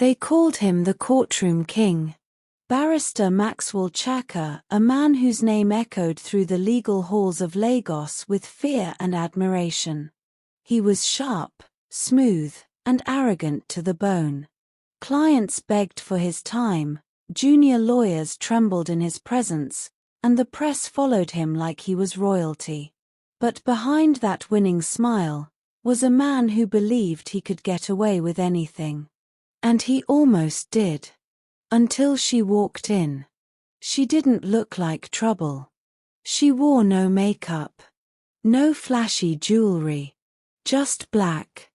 They called him the courtroom king. Barrister Maxwell Chaka, a man whose name echoed through the legal halls of Lagos with fear and admiration. He was sharp, smooth, and arrogant to the bone. Clients begged for his time, junior lawyers trembled in his presence, and the press followed him like he was royalty. But behind that winning smile was a man who believed he could get away with anything. And he almost did. Until she walked in. She didn't look like trouble. She wore no makeup. No flashy jewelry. Just black.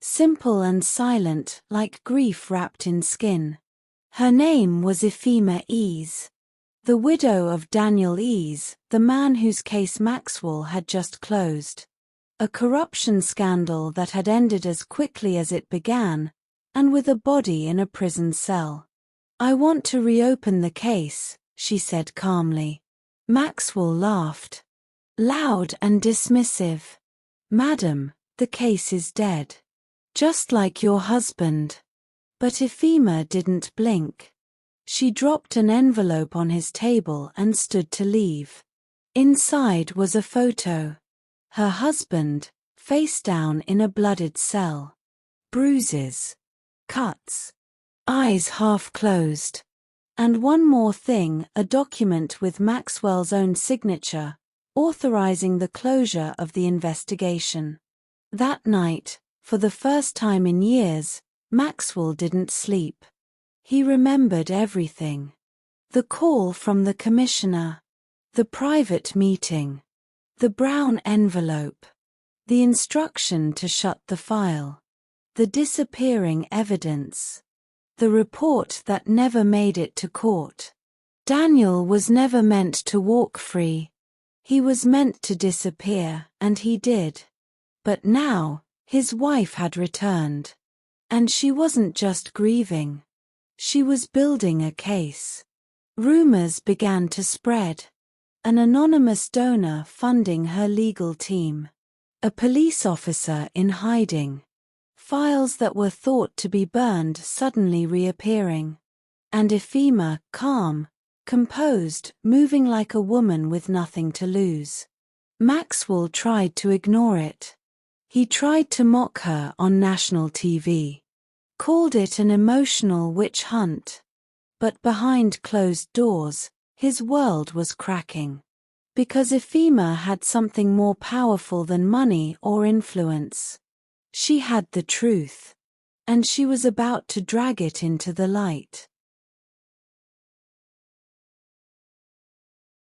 Simple and silent, like grief wrapped in skin. Her name was Ifema Ease. The widow of Daniel Ease, the man whose case Maxwell had just closed. A corruption scandal that had ended as quickly as it began, and with a body in a prison cell. "I want to reopen the case," she said calmly. Maxwell laughed. Loud and dismissive. "Madam, the case is dead. Just like your husband." But Ifema didn't blink. She dropped an envelope on his table and stood to leave. Inside was a photo. Her husband, face down in a blooded cell. Bruises. Cuts. Eyes half closed. And one more thing, a document with Maxwell's own signature, authorizing the closure of the investigation. That night, for the first time in years, Maxwell didn't sleep. He remembered everything. The call from the commissioner. The private meeting. The brown envelope. The instruction to shut the file. The disappearing evidence. The report that never made it to court. Daniel was never meant to walk free. He was meant to disappear, and he did. But now, his wife had returned. And she wasn't just grieving. She was building a case. Rumors began to spread. An anonymous donor funding her legal team. A police officer in hiding. Files that were thought to be burned suddenly reappearing. And Ifema, calm, composed, moving like a woman with nothing to lose. Maxwell tried to ignore it. He tried to mock her on national TV. Called it an emotional witch hunt. But behind closed doors, his world was cracking. Because Ifema had something more powerful than money or influence. She had the truth. And she was about to drag it into the light.